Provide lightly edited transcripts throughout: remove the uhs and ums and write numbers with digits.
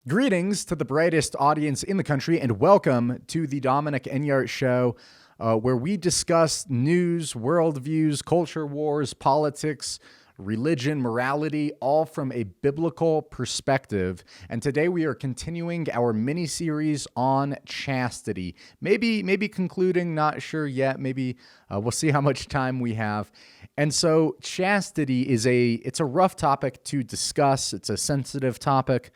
Greetings to the brightest audience in the country, and welcome to the Dominic Enyart Show, where we discuss news, worldviews, culture wars, politics, religion, morality, all from a biblical perspective. And today we are continuing our mini-series on chastity. Maybe concluding, not sure yet. Maybe we'll see how much time we have. And so chastity it's a rough topic to discuss. It's a sensitive topic.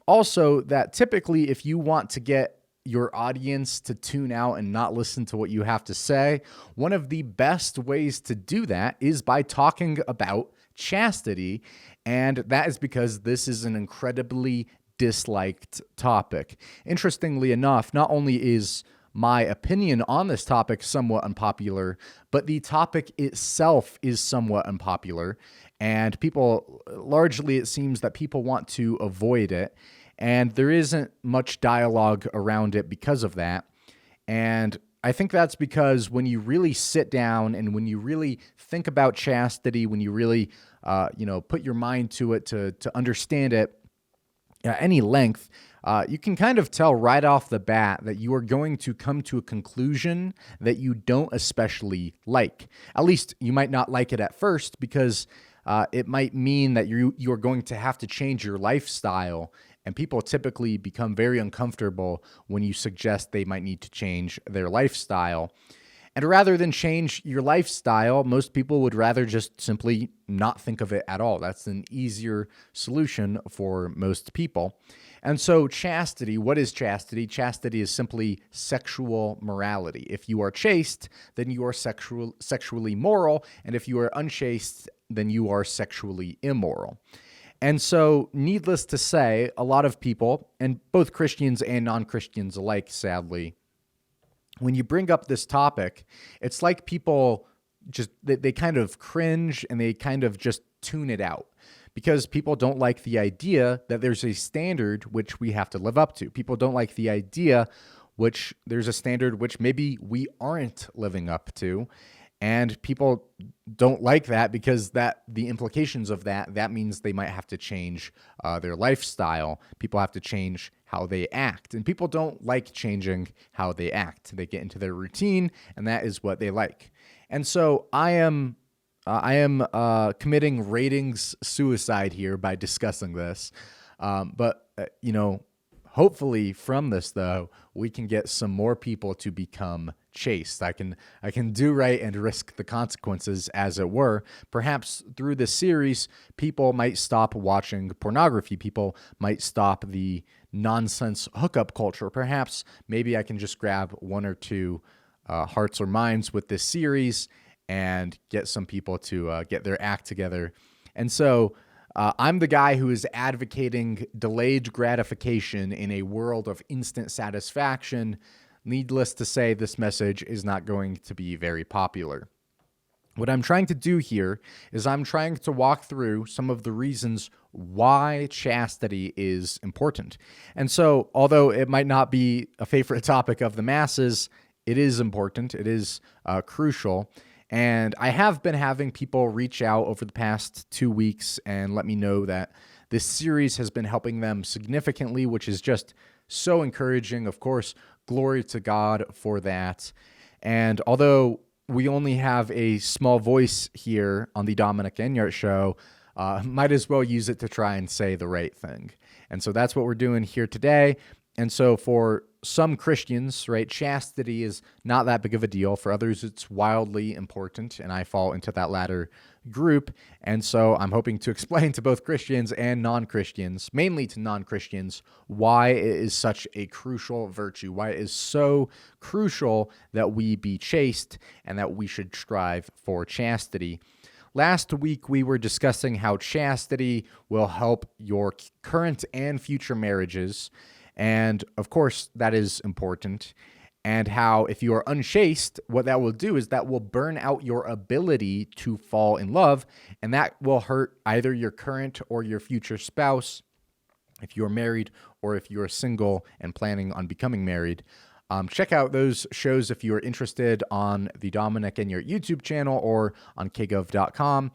Also, that typically if you want to get your audience to tune out and not listen to what you have to say, one of the best ways to do that is by talking about chastity. And that is because this is an incredibly disliked topic. Interestingly enough, not only is my opinion on this topic somewhat unpopular, but the topic itself is somewhat unpopular. And largely it seems that people want to avoid it. And there isn't much dialogue around it because of that. And I think that's because when you really sit down and when you really think about chastity, when you really, put your mind to it to understand it at any length, you can kind of tell right off the bat that you are going to come to a conclusion that you don't especially like. At least you might not like it at first because it might mean that you are going to have to change your lifestyle. And people typically become very uncomfortable when you suggest they might need to change their lifestyle. And rather than change your lifestyle, most people would rather just simply not think of it at all. That's an easier solution for most people. And so chastity, what is chastity? Chastity is simply sexual morality. If you are chaste, then you are sexually moral. And if you are unchaste, then you are sexually immoral. And so, needless to say, a lot of people, and both Christians and non-Christians alike, sadly, when you bring up this topic, it's like people they kind of cringe and they kind of just tune it out because people don't like the idea that there's a standard which we have to live up to. People don't like the idea which there's a standard which maybe we aren't living up to. And people don't like that because the implications of that means they might have to change their lifestyle. People have to change how they act. And people don't like changing how they act. They get into their routine, and that is what they like. And so I am committing ratings suicide here by discussing this. Hopefully from this, though, we can get some more people to become chaste. I can do right and risk the consequences, as it were. Perhaps through this series, people might stop watching pornography. People might stop the nonsense hookup culture. Perhaps maybe I can just grab one or two hearts or minds with this series and get some people to get their act together. And so I'm the guy who is advocating delayed gratification in a world of instant satisfaction. Needless to say, this message is not going to be very popular. What I'm trying to do here is I'm trying to walk through some of the reasons why chastity is important. And so, although it might not be a favorite topic of the masses, it is important. It is crucial. And I have been having people reach out over the past 2 weeks and let me know that this series has been helping them significantly, which is just so encouraging. Of course, glory to God for that. And although we only have a small voice here on the Dominic Enyart Show, might as well use it to try and say the right thing. And so that's what we're doing here today. And so for some Christians, right, chastity is not that big of a deal. For others, it's wildly important, and I fall into that latter group. And so I'm hoping to explain to both Christians and non-Christians, mainly to non-Christians, why it is such a crucial virtue, why it is so crucial that we be chaste and that we should strive for chastity. Last week, we were discussing how chastity will help your current and future marriages. And of course, that is important. And how if you are unchaste, what that will do is that will burn out your ability to fall in love. And that will hurt either your current or your future spouse if you're married or if you're single and planning on becoming married. Check out those shows if you are interested on the Dominic Enyart YouTube channel or on kgov.com.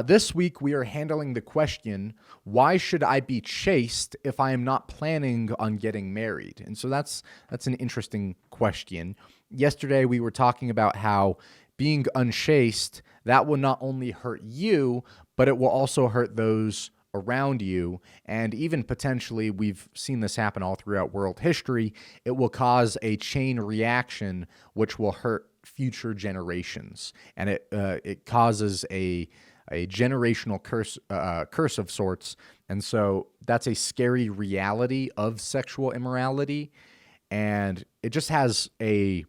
This week, we are handling the question, why should I be chaste if I am not planning on getting married? And so that's an interesting question. Yesterday, we were talking about how being unchaste, that will not only hurt you, but it will also hurt those around you. And even potentially, we've seen this happen all throughout world history, it will cause a chain reaction, which will hurt future generations. And it causes a generational curse of sorts. And so that's a scary reality of sexual immorality. And it just has a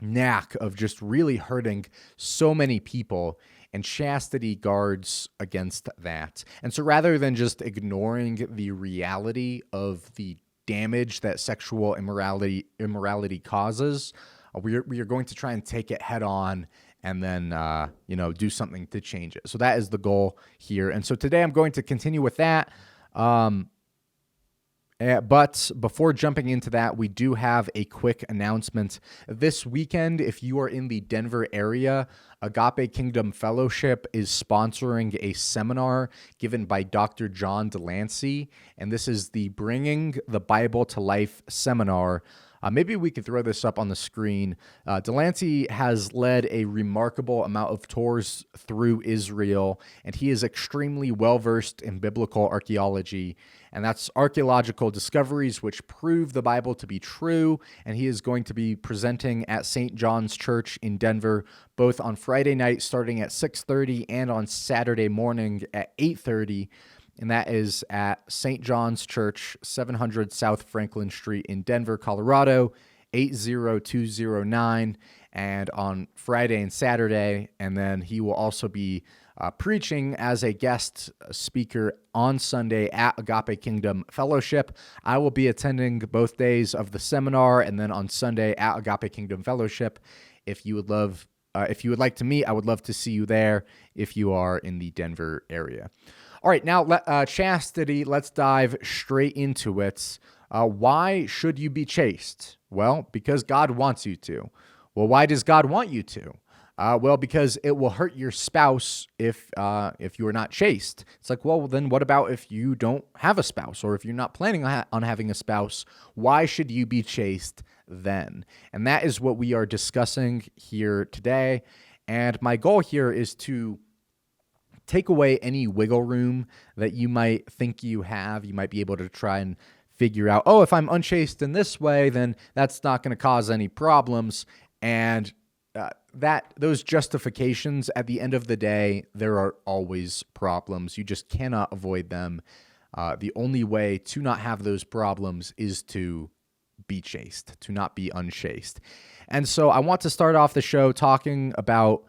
knack of just really hurting so many people, and chastity guards against that. And so rather than just ignoring the reality of the damage that sexual immorality causes, we are going to try and take it head on and then do something to change it. So that is the goal here. And so today I'm going to continue with that. But before jumping into that, we do have a quick announcement. This weekend, if you are in the Denver area, Agape Kingdom Fellowship is sponsoring a seminar given by Dr. John Delancey, and this is the Bringing the Bible to Life seminar. Maybe we could throw this up on the screen. Delancey has led a remarkable amount of tours through Israel, and he is extremely well-versed in biblical archaeology, and that's archaeological discoveries which prove the Bible to be true, and he is going to be presenting at St. John's Church in Denver, both on Friday night starting at 6:30 and on Saturday morning at 8:30. And that is at St. John's Church, 700 South Franklin Street in Denver, Colorado, 80209, and on Friday and Saturday. And then he will also be preaching as a guest speaker on Sunday at Agape Kingdom Fellowship. I will be attending both days of the seminar, and then on Sunday at Agape Kingdom Fellowship. If you would like to meet, I would love to see you there if you are in the Denver area. All right, now chastity, let's dive straight into it. Why should you be chaste? Well, because God wants you to. Well, why does God want you to? Well, because it will hurt your spouse if you are not chaste. It's like, well, then what about if you don't have a spouse, or if you're not planning on having a spouse? Why should you be chaste then? And that is what we are discussing here today. And my goal here is to take away any wiggle room that you might think you have. You might be able to try and figure out, if I'm unchaste in this way, then that's not going to cause any problems. And those justifications, at the end of the day, there are always problems. You just cannot avoid them. The only way to not have those problems is to be chaste, to not be unchaste. And so I want to start off the show talking about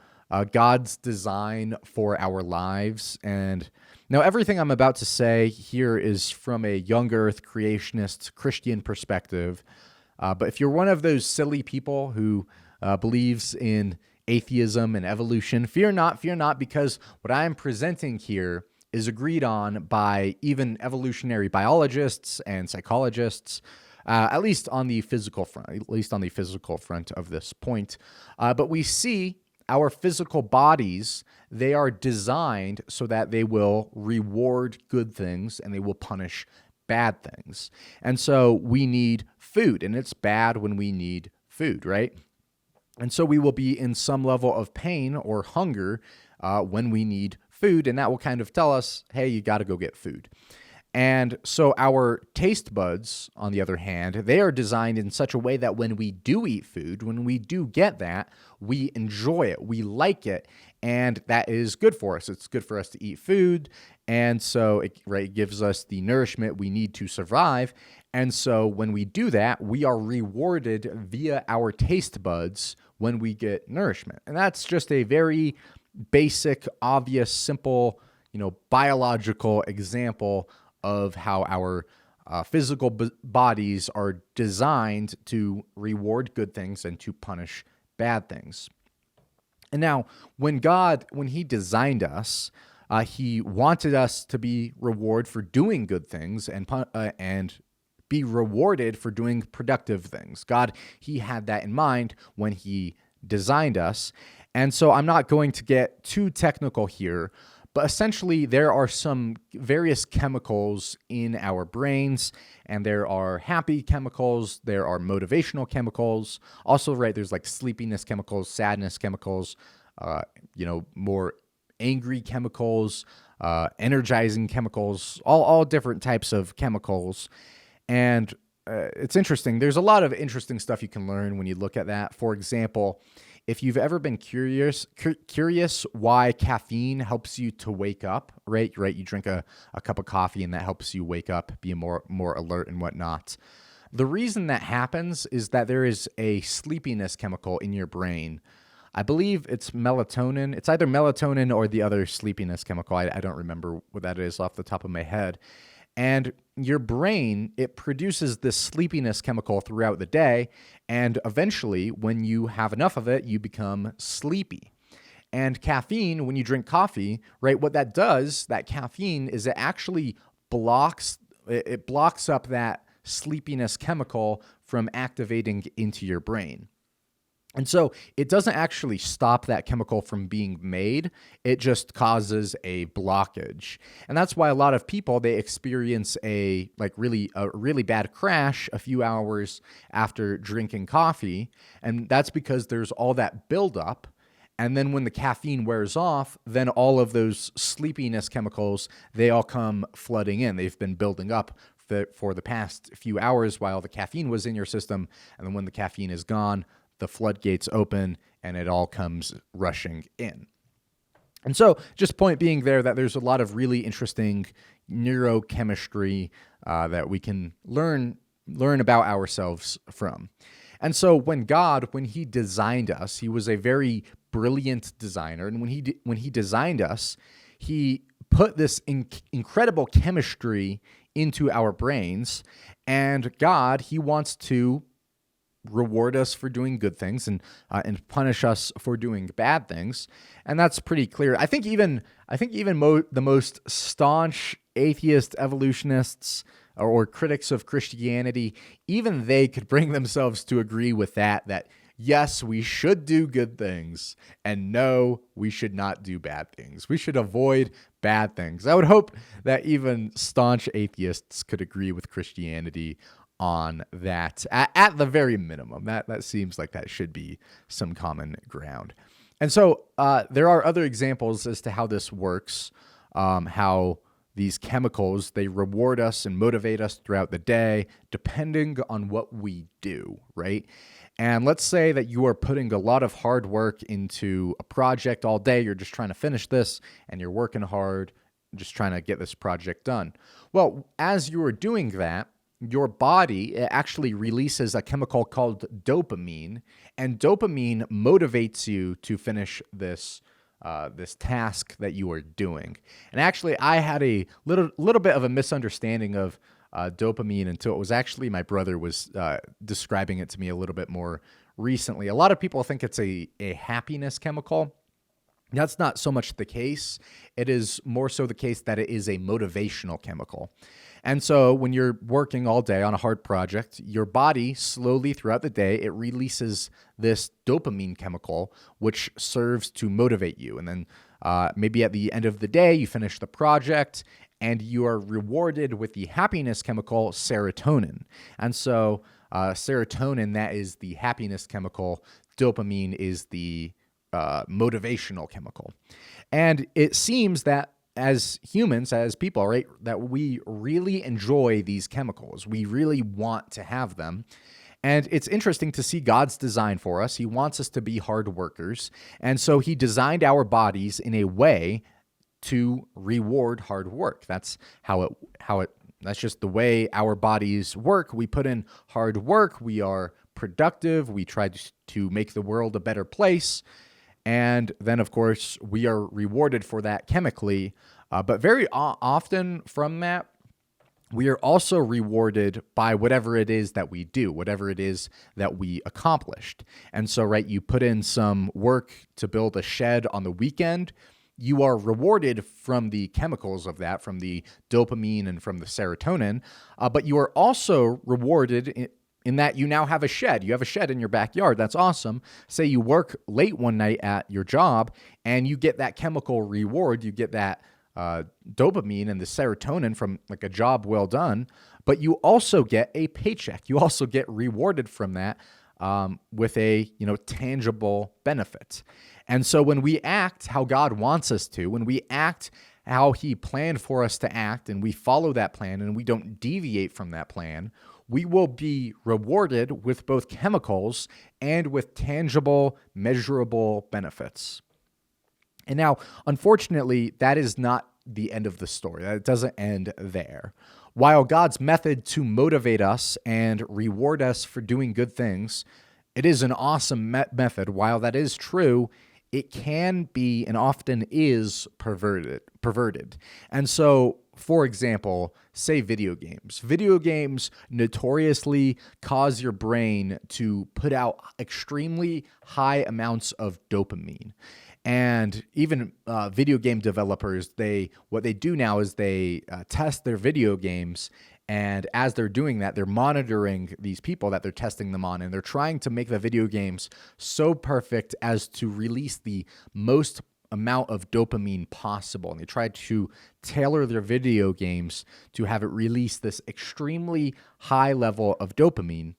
God's design for our lives. And now everything I'm about to say here is from a young earth creationist Christian perspective. But if you're one of those silly people who believes in atheism and evolution, fear not, because what I am presenting here is agreed on by even evolutionary biologists and psychologists, at least on the physical front of this point. But we see our physical bodies, they are designed so that they will reward good things and they will punish bad things. And so we need food, and it's bad when we need food, right? And so we will be in some level of pain or hunger when we need food, and that will kind of tell us, hey, you got to go get food. And so our taste buds, on the other hand, they are designed in such a way that when we do eat food, when we do get that, we enjoy it, we like it, and that is good for us. It's good for us to eat food, and so it gives us the nourishment we need to survive. And so when we do that, we are rewarded via our taste buds when we get nourishment. And that's just a very basic, obvious, simple, biological example of how our physical bodies are designed to reward good things and to punish bad things. And now, when he designed us, he wanted us to be rewarded for doing good things and be rewarded for doing productive things. God, he had that in mind when he designed us. And so I'm not going to get too technical here, but essentially there are some various chemicals in our brains, and there are happy chemicals, there are motivational chemicals. Also, right, there's like sleepiness chemicals, sadness chemicals, more angry chemicals, energizing chemicals, all different types of chemicals. And it's interesting. There's a lot of interesting stuff you can learn when you look at that. For example, if you've ever been curious why caffeine helps you to wake up, right? You drink a cup of coffee and that helps you wake up, be more alert and whatnot. The reason that happens is that there is a sleepiness chemical in your brain. I believe it's melatonin. It's either melatonin or the other sleepiness chemical. I don't remember what that is off the top of my head. And your brain, it produces this sleepiness chemical throughout the day. And eventually, when you have enough of it, you become sleepy. And caffeine, when you drink coffee, right, what that does, that caffeine, is it actually blocks up that sleepiness chemical from activating into your brain. And so it doesn't actually stop that chemical from being made. It just causes a blockage. And that's why a lot of people, they experience a really bad crash a few hours after drinking coffee. And that's because there's all that buildup. And then when the caffeine wears off, then all of those sleepiness chemicals, they all come flooding in. They've been building up for the past few hours while the caffeine was in your system. And then when the caffeine is gone, the floodgates open and it all comes rushing in. And so just point being there that there's a lot of really interesting neurochemistry that we can learn about ourselves from. And so when he designed us, he was a very brilliant designer. And when he designed us, he put this incredible chemistry into our brains. And God, he wants to reward us for doing good things and punish us for doing bad things, and that's pretty clear. I think even the most staunch atheist evolutionists or critics of Christianity, even they could bring themselves to agree with that yes, we should do good things, and no, we should not do bad things. We should avoid bad things. I would hope that even staunch atheists could agree with Christianity on that at the very minimum. That seems like that should be some common ground. And so there are other examples as to how this works, how these chemicals, they reward us and motivate us throughout the day, depending on what we do, right? And let's say that you are putting a lot of hard work into a project all day. You're just trying to finish this and you're working hard, just trying to get this project done. Well, as you are doing that, your body actually releases a chemical called dopamine, and dopamine motivates you to finish this task that you are doing. And actually, I had a little bit of a misunderstanding of dopamine until it was actually my brother was describing it to me a little bit more recently. A lot of people think it's a happiness chemical. That's not so much the case. It is more so the case that it is a motivational chemical. And so when you're working all day on a hard project, your body slowly throughout the day, it releases this dopamine chemical, which serves to motivate you. And then maybe at the end of the day, you finish the project and you are rewarded with the happiness chemical serotonin. And so serotonin, that is the happiness chemical. Dopamine is the motivational chemical. And it seems that as humans, as people, right, that we really enjoy these chemicals. We really want to have them. And it's interesting to see God's design for us. He wants us to be hard workers. And so he designed our bodies in a way to reward hard work. That's that's just the way our bodies work. We put in hard work. We are productive. We try to make the world a better place. And then, of course, we are rewarded for that chemically. But very often from that, we are also rewarded by whatever it is that we do, whatever it is that we accomplished. And so, right, you put in some work to build a shed on the weekend, you are rewarded from the chemicals of that, from the dopamine and from the serotonin, but you are also rewarded in that you now have a shed. You have a shed in your backyard. That's awesome. Say you work late one night at your job and you get that chemical reward. You get that dopamine and the serotonin from like a job well done, but you also get a paycheck. You also get rewarded from that with a tangible benefit. And so when we act how God wants us to, when we act how he planned for us to act, and we follow that plan and we don't deviate from that plan, we will be rewarded with both chemicals and with tangible, measurable benefits. And now, unfortunately, that is not the end of the story. It doesn't end there. While God's method to motivate us and reward us for doing good things, it is an awesome method. While that is true, it can be and often is perverted. And so, for example, say video games. Video games notoriously cause your brain to put out extremely high amounts of dopamine. And even video game developers, what they do now is they test their video games. And as they're doing that, they're monitoring these people that they're testing them on, and they're trying to make the video games so perfect as to release the most amount of dopamine possible. And they try to tailor their video games to have it release this extremely high level of dopamine.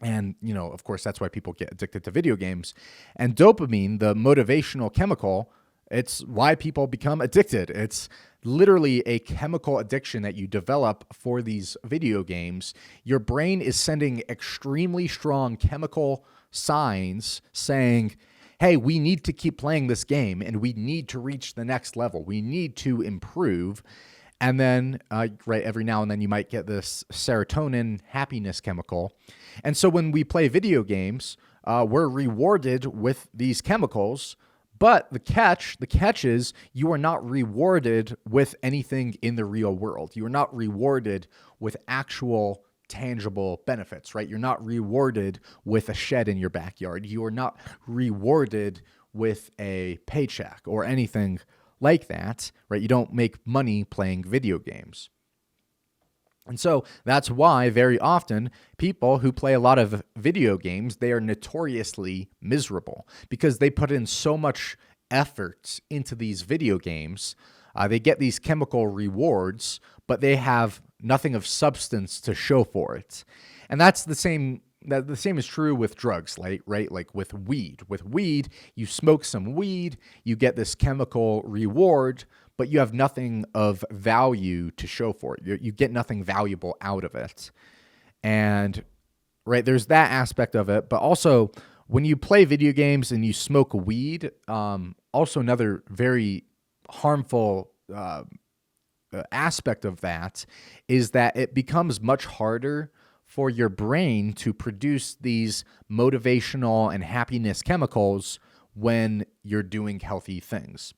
And, of course, that's why people get addicted to video games. And dopamine, the motivational chemical, it's why people become addicted. It's literally a chemical addiction that you develop for these video games. Your brain is sending extremely strong chemical signs saying, hey, we need to keep playing this game and we need to reach the next level. We need to improve. And then, every now and then you might get this serotonin happiness chemical. And so when we play video games, we're rewarded with these chemicals. But the catch is you are not rewarded with anything in the real world. You are not rewarded with actual tangible benefits, right? You're not rewarded with a shed in your backyard. You are not rewarded with a paycheck or anything like that, right? You don't make money playing video games. And so that's why very often people who play a lot of video games, they are notoriously miserable because they put in so much effort into these video games. They get these chemical rewards, but they have nothing of substance to show for it. And that's the same is true with drugs, right? Like with weed. With weed, you smoke some weed, you get this chemical reward, but you have nothing of value to show for it. You get nothing valuable out of it. And, right, there's that aspect of it. But also, when you play video games and you smoke weed, also another very harmful aspect of that is that it becomes much harder for your brain to produce these motivational and happiness chemicals when you're doing healthy things.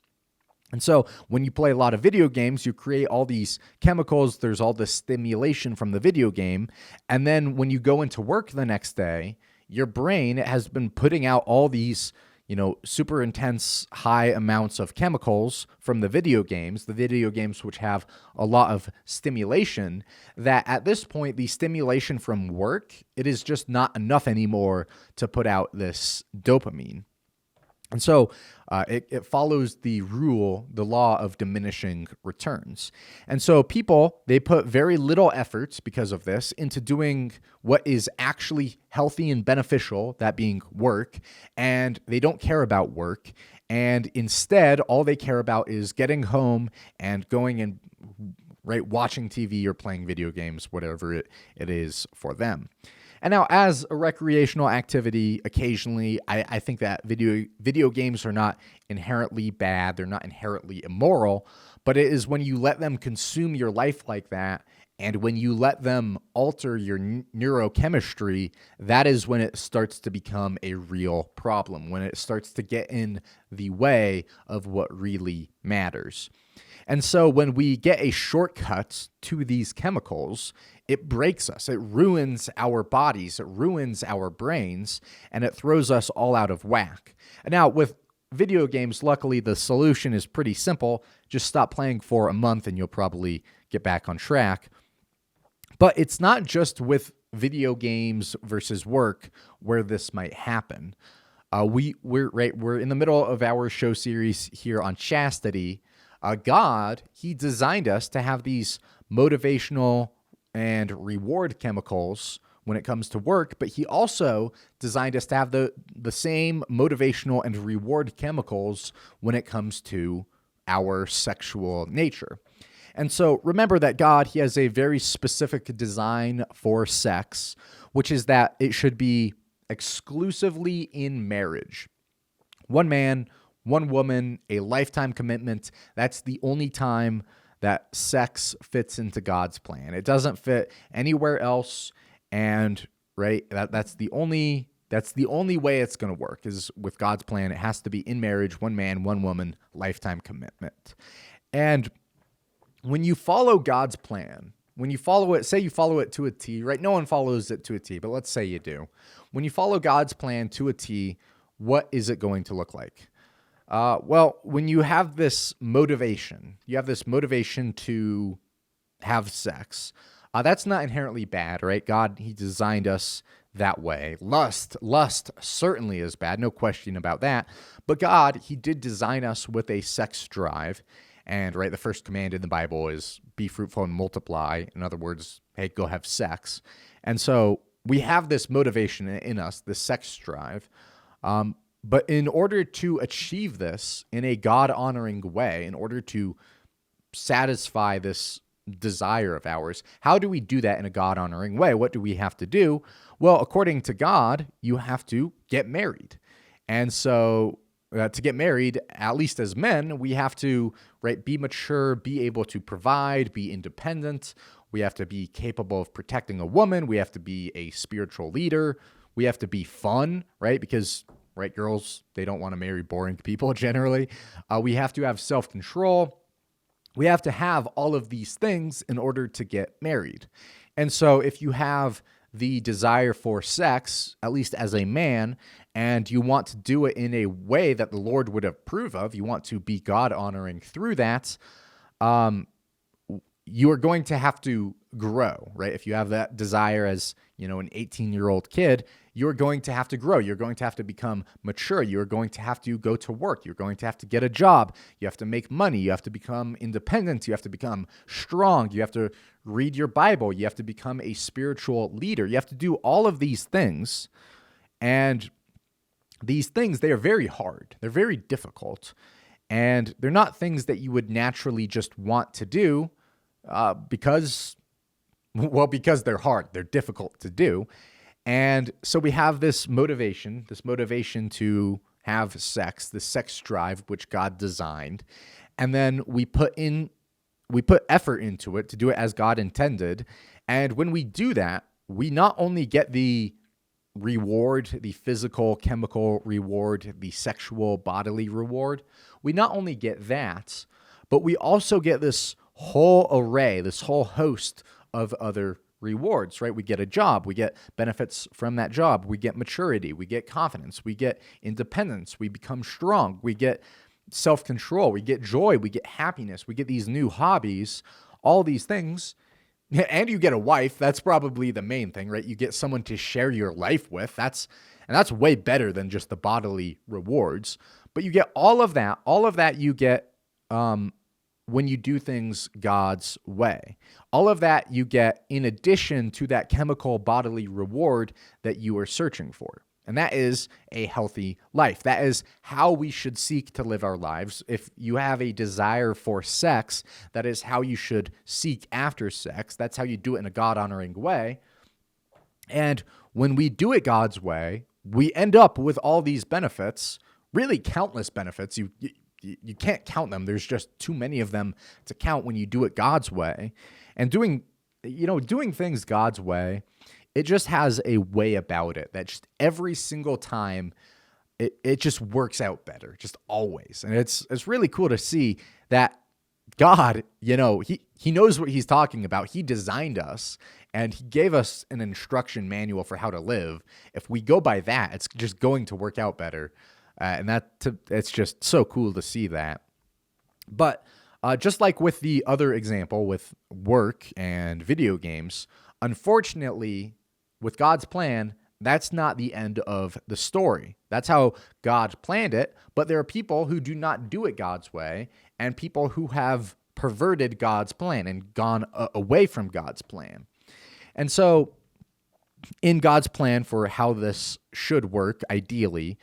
And so when you play a lot of video games, you create all these chemicals, there's all this stimulation from the video game, and then when you go into work the next day, your brain has been putting out all these super intense high amounts of chemicals from the video games which have a lot of stimulation, that at this point, the stimulation from work, it is just not enough anymore to put out this dopamine. And so it follows the law of diminishing returns. And so people, they put very little effort because of this into doing what is actually healthy and beneficial, that being work, and they don't care about work. And instead, all they care about is getting home and going and watching TV or playing video games, whatever it is for them. And now, as a recreational activity, occasionally, I think that video games are not inherently bad. They're not inherently immoral. But it is when you let them consume your life like that, and when you let them alter your neurochemistry, that is when it starts to become a real problem, when it starts to get in the way of what really matters. And so when we get a shortcut to these chemicals, it breaks us. It ruins our bodies. It ruins our brains, and it throws us all out of whack. And now with video games, luckily, the solution is pretty simple. Just stop playing for a month, and you'll probably get back on track. But it's not just with video games versus work where this might happen. We're in the middle of our show series here on Chastity. God, he designed us to have these motivational and reward chemicals when it comes to work, but he also designed us to have the same motivational and reward chemicals when it comes to our sexual nature. And so remember that God, he has a very specific design for sex, which is that it should be exclusively in marriage. One man, one woman, a lifetime commitment. That's the only time that sex fits into God's plan. It doesn't fit anywhere else. And right, that's the only way it's going to work is with God's plan. It has to be in marriage, one man, one woman, lifetime commitment. And when you follow God's plan, when you follow it, say you follow it to a T, right? No one follows it to a T, but let's say you do. When you follow God's plan to a T, what is it going to look like? Well, when you have this motivation, to have sex, that's not inherently bad, right? God, he designed us that way. Lust certainly is bad, no question about that. But God, he did design us with a sex drive. And right, the first command in the Bible is be fruitful and multiply. In other words, hey, go have sex. And so we have this motivation in us, this sex drive. But in order to achieve this in a God-honoring way, in order to satisfy this desire of ours, how do we do that in a God-honoring way? What do we have to do? Well, according to God, you have to get married. And so to get married, at least as men, we have to, right, be mature, be able to provide, be independent. We have to be capable of protecting a woman. We have to be a spiritual leader. We have to be fun, right? Because, right, girls, they don't want to marry boring people generally. We have to have self-control. We have to have all of these things in order to get married. And so if you have the desire for sex, at least as a man, and you want to do it in a way that the Lord would approve of, you want to be God-honoring through that, you are going to have to grow, right? If you have that desire as, an 18-year-old kid, you're going to have to grow. You're going to have to become mature. You're going to have to go to work. You're going to have to get a job. You have to make money. You have to become independent. You have to become strong. You have to read your Bible. You have to become a spiritual leader. You have to do all of these things. And these things, they are very hard. They're very difficult. And they're not things that you would naturally just want to do because they're hard. They're difficult to do. And so we have this motivation to have sex, this sex drive, which God designed. And then we put effort into it to do it as God intended. And when we do that, we not only get the reward, the physical, chemical reward, the sexual, bodily reward. We not only get that, but we also get this whole array, this whole host of other rewards, right? We get a job, we get benefits from that job, we get maturity, we get confidence, we get independence, we become strong, we get self-control, we get joy, we get happiness, we get these new hobbies, all these things. And you get a wife. That's probably the main thing, right? You get someone to share your life with. That's way better than just the bodily rewards. But you get all of that. All of that you get when you do things God's way. All of that you get in addition to that chemical bodily reward that you are searching for. And that is a healthy life. That is how we should seek to live our lives. If you have a desire for sex, that is how you should seek after sex. That's how you do it in a God-honoring way. And when we do it God's way, we end up with all these benefits, really countless benefits. You can't count them. There's just too many of them to count when you do it God's way. And doing things God's way, it just has a way about it that just every single time it just works out better, just always. And it's really cool to see that God, he knows what he's talking about. He designed us and he gave us an instruction manual for how to live. If we go by that, it's just going to work out better. It's just so cool to see that. But just like with the other example with work and video games, unfortunately, with God's plan, that's not the end of the story. That's how God planned it. But there are people who do not do it God's way, and people who have perverted God's plan and gone away from God's plan. And so in God's plan for how this should work, ideally,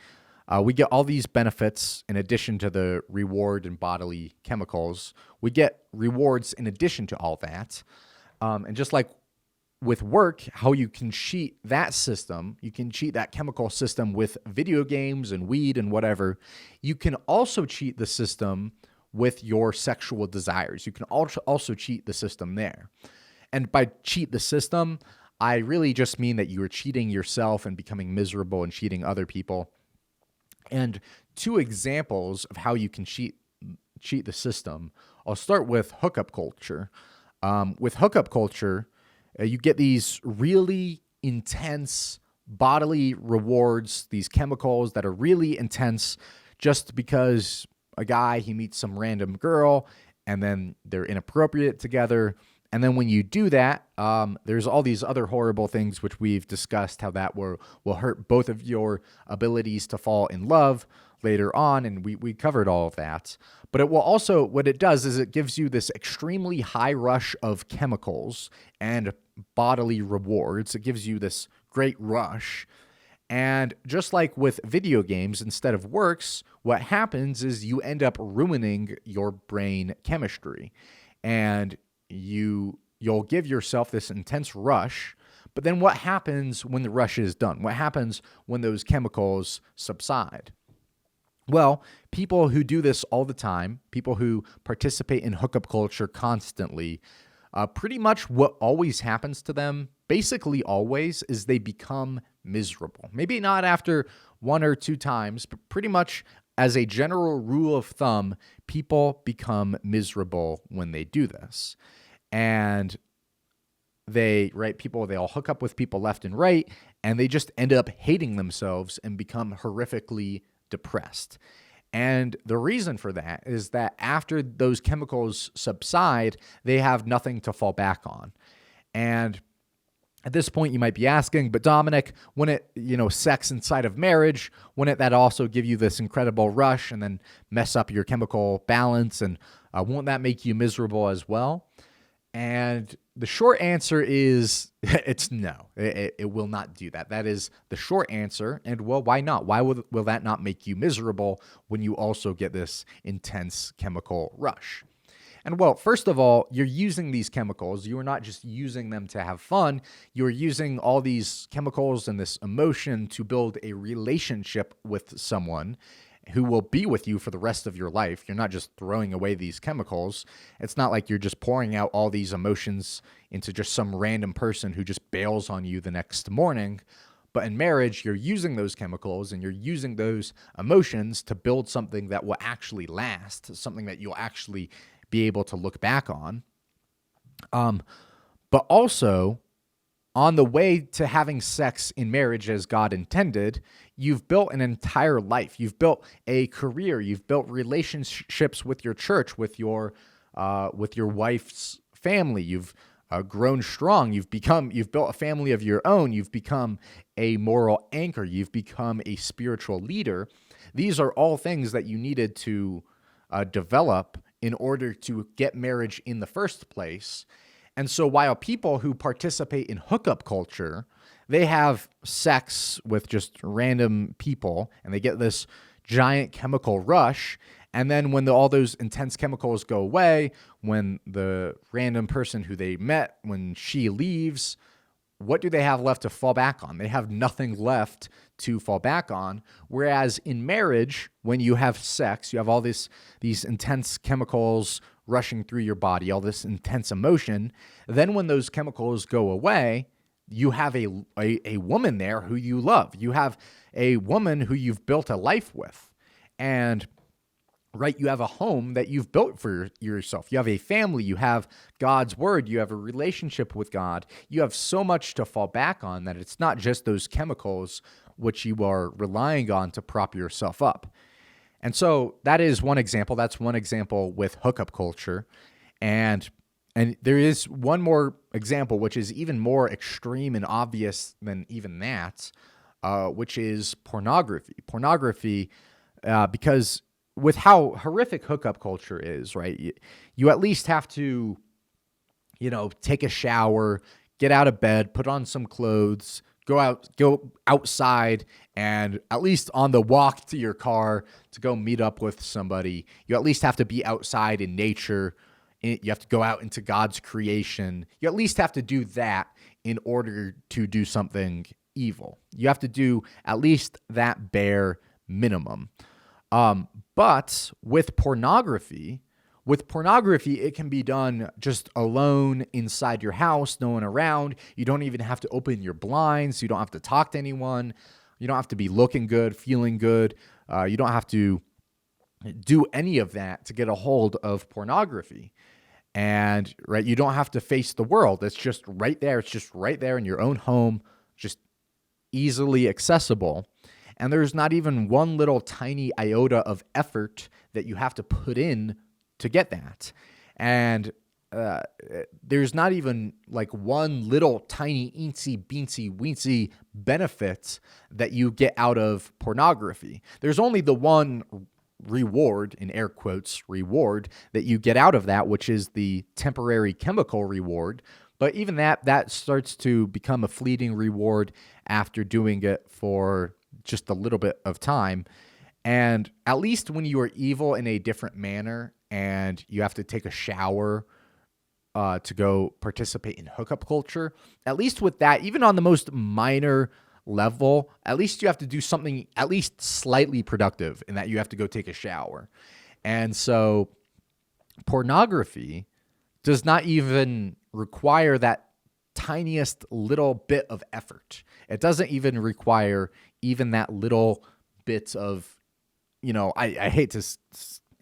we get all these benefits in addition to the reward and bodily chemicals. We get rewards in addition to all that. And just like with work, how you can cheat that system, you can cheat that chemical system with video games and weed and whatever. You can also cheat the system with your sexual desires. You can also cheat the system there. And by cheat the system, I really just mean that you are cheating yourself and becoming miserable and cheating other people. And two examples of how you can cheat the system. I'll start with hookup culture. With hookup culture, you get these really intense bodily rewards, these chemicals that are really intense just because a guy, he meets some random girl and then they're inappropriate together. And then when you do that, there's all these other horrible things which we've discussed, how that will hurt both of your abilities to fall in love later on, and we covered all of that. But it will also, what it does is it gives you this extremely high rush of chemicals and bodily rewards. It gives you this great rush. And just like with video games, instead of works, what happens is you end up ruining your brain chemistry. And you'll give yourself this intense rush, but then what happens when the rush is done? What happens when those chemicals subside? Well, people who do this all the time, people who participate in hookup culture constantly, pretty much what always happens to them, basically always, is they become miserable. Maybe not after one or two times, but pretty much as a general rule of thumb, people become miserable when they do this. And they'll hook up with people left and right, and they just end up hating themselves and become horrifically depressed. And the reason for that is that after those chemicals subside, they have nothing to fall back on. And at this point, you might be asking, but Dominic, wouldn't it, sex inside of marriage, wouldn't that also give you this incredible rush and then mess up your chemical balance? And won't that make you miserable as well? And the short answer is it's no. It will not do that. That is the short answer. And well, why not? Why will that not make you miserable when you also get this intense chemical rush? And well, first of all, you're using these chemicals. You are not just using them to have fun. You're using all these chemicals and this emotion to build a relationship with someone who will be with you for the rest of your life. You're not just throwing away these chemicals. It's not like you're just pouring out all these emotions into just some random person who just bails on you the next morning. But in marriage, you're using those chemicals and you're using those emotions to build something that will actually last, something that you'll actually be able to look back on. But also, on the way to having sex in marriage as God intended, you've built an entire life. You've built a career. You've built relationships with your church, with your wife's family. You've grown strong. You've built a family of your own. You've become a moral anchor. You've become a spiritual leader. These are all things that you needed to develop in order to get marriage in the first place. And so while people who participate in hookup culture, they have sex with just random people and they get this giant chemical rush. And then when all those intense chemicals go away, when the random person who they met, when she leaves, what do they have left to fall back on? They have nothing left to fall back on. Whereas in marriage, when you have sex, you have all these intense chemicals rushing through your body, all this intense emotion. Then when those chemicals go away, you have a woman there who you love. You have a woman who you've built a life with. And right, you have a home that you've built for yourself. You have a family. You have God's word. You have a relationship with God. You have so much to fall back on that it's not just those chemicals which you are relying on to prop yourself up. And so that is one example. That's one example with hookup culture. And And there is one more example, which is even more extreme and obvious than even that, which is pornography. Pornography, because with how horrific hookup culture is, right? You at least have to, take a shower, get out of bed, put on some clothes, go outside, and at least on the walk to your car to go meet up with somebody, you at least have to be outside in nature. You have to go out into God's creation. You at least have to do that in order to do something evil. You have to do at least that bare minimum. But with pornography, it can be done just alone inside your house, no one around. You don't even have to open your blinds. You don't have to talk to anyone. You don't have to be looking good, feeling good. You don't have to do any of that to get a hold of pornography. And right, you don't have to face the world. It's just right there. It's just right there in your own home, just easily accessible. And there's not even one little tiny iota of effort that you have to put in to get that. And there's not even like one little tiny eensy beensy weensy benefit that you get out of pornography. There's only the one reward, in air quotes, reward that you get out of that, which is the temporary chemical reward. But even that starts to become a fleeting reward after doing it for just a little bit of time. And at least when you are evil in a different manner and you have to take a shower to go participate in hookup culture, at least with that, even on the most minor level, at least you have to do something at least slightly productive in that you have to go take a shower. And so pornography does not even require that tiniest little bit of effort. It doesn't even require even that little bit of, I hate to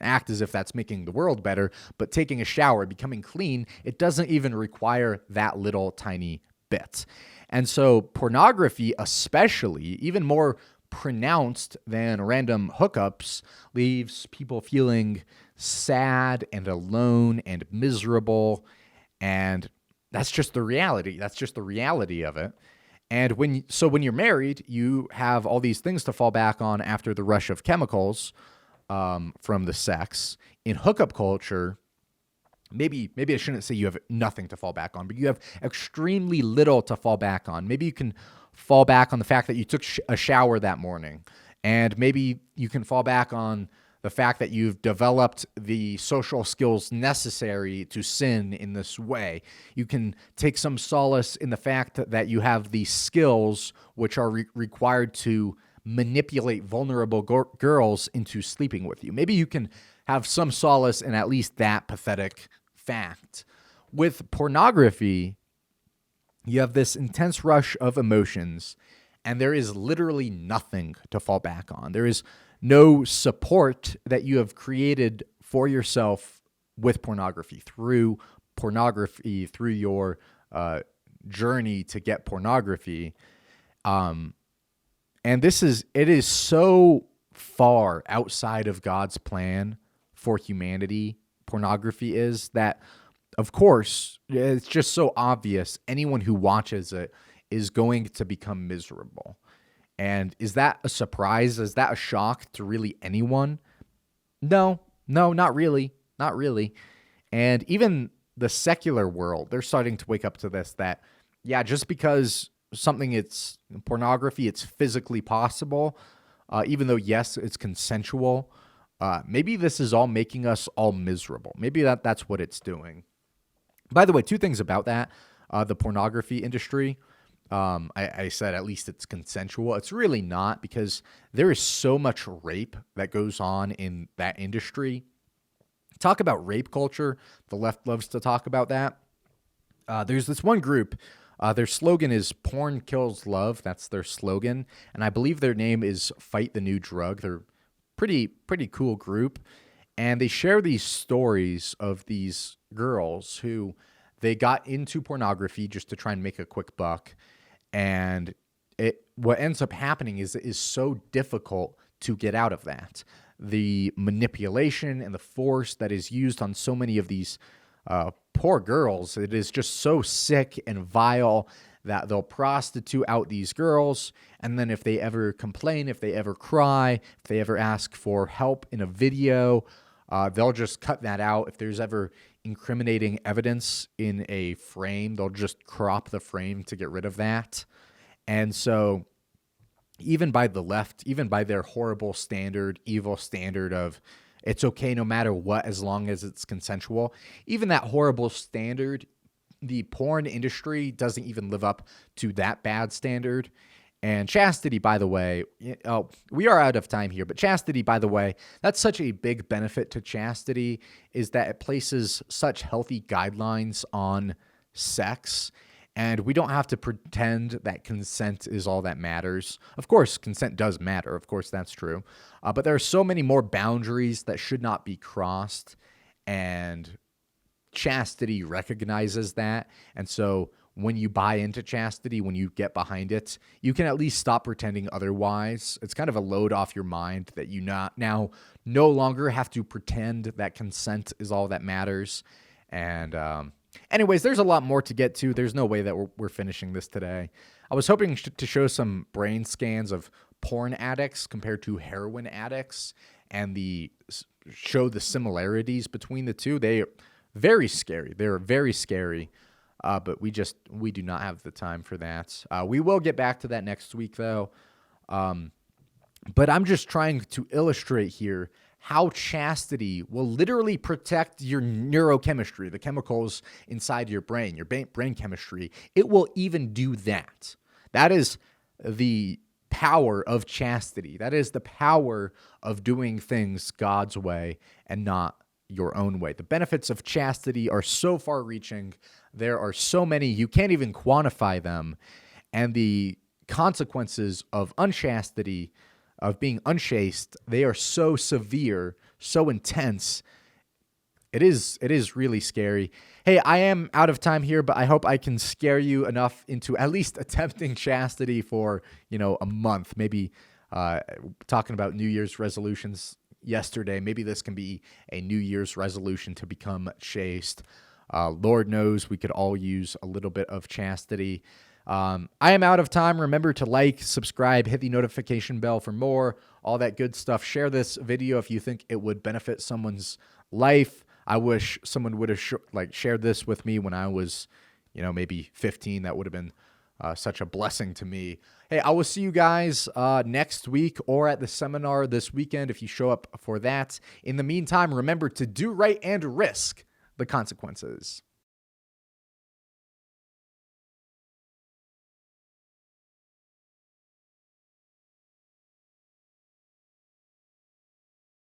act as if that's making the world better, but taking a shower, becoming clean, it doesn't even require that little tiny bit. And so pornography, especially, even more pronounced than random hookups, leaves people feeling sad and alone and miserable. And that's just the reality. That's just the reality of it. And when you're married, you have all these things to fall back on after the rush of chemicals from the sex. In hookup culture, maybe I shouldn't say you have nothing to fall back on, but you have extremely little to fall back on. Maybe you can fall back on the fact that you took a shower that morning, and maybe you can fall back on the fact that you've developed the social skills necessary to sin in this way. You can take some solace in the fact that you have the skills which are required to manipulate vulnerable girls into sleeping with you. Maybe you can have some solace in at least that pathetic fact. With pornography, you have this intense rush of emotions, and there is literally nothing to fall back on. There is no support that you have created for yourself with pornography, through your journey to get pornography. And it is so far outside of God's plan for humanity, pornography is, that, of course, it's just so obvious anyone who watches it is going to become miserable. And is that a surprise? Is that a shock to really anyone? No, not really. Not really. And even the secular world, they're starting to wake up to this, that, yeah, just because something it's pornography, it's physically possible, even though, yes, it's consensual, maybe this is all making us all miserable. Maybe that's what it's doing. By the way, two things about that. The pornography industry, I said at least it's consensual. It's really not, because there is so much rape that goes on in that industry. Talk about rape culture. The left loves to talk about that. There's this one group. Their slogan is "Porn Kills Love." That's their slogan. And I believe their name is Fight the New Drug. They're pretty cool group. And they share these stories of these girls who they got into pornography just to try and make a quick buck. And what ends up happening is so difficult to get out of that. The manipulation and the force that is used on so many of these Poor girls. It is just so sick and vile that they'll prostitute out these girls. And then if they ever complain, if they ever cry, if they ever ask for help in a video, they'll just cut that out. If there's ever incriminating evidence in a frame, they'll just crop the frame to get rid of that. And so even by the left, even by their horrible standard, evil standard of it's okay no matter what as long as it's consensual, even that horrible standard, the porn industry doesn't even live up to that bad standard. And chastity, by the way, we are out of time here, but chastity, by the way, that's such a big benefit to chastity is that it places such healthy guidelines on sex. And we don't have to pretend that consent is all that matters. Of course, consent does matter. Of course, that's true. But there are so many more boundaries that should not be crossed. And chastity recognizes that. And so when you buy into chastity, when you get behind it, you can at least stop pretending otherwise. It's kind of a load off your mind that you now no longer have to pretend that consent is all that matters. And anyways, there's a lot more to get to. There's no way that we're finishing this today. I was hoping to show some brain scans of porn addicts compared to heroin addicts and show the similarities between the two. They are very scary. They're very scary. But we do not have the time for that. We will get back to that next week, though. But I'm just trying to illustrate here how chastity will literally protect your neurochemistry, the chemicals inside your brain chemistry. It will even do that. That is the power of chastity. That is the power of doing things God's way and not your own way. The benefits of chastity are so far-reaching. There are so many, you can't even quantify them. And the consequences of unchastity, of being unchaste, they are so severe, so intense. It is really scary. Hey, I am out of time here, but I hope I can scare you enough into at least attempting chastity for, a month. Maybe talking about New Year's resolutions yesterday. Maybe this can be a New Year's resolution to become chaste. Lord knows we could all use a little bit of chastity. I am out of time. Remember to like, subscribe, hit the notification bell for more, all that good stuff. Share this video if you think it would benefit someone's life. I wish someone would have shared this with me when I was, maybe 15. That would have been such a blessing to me. Hey, I will see you guys next week or at the seminar this weekend if you show up for that. In the meantime, remember to do right and risk the consequences.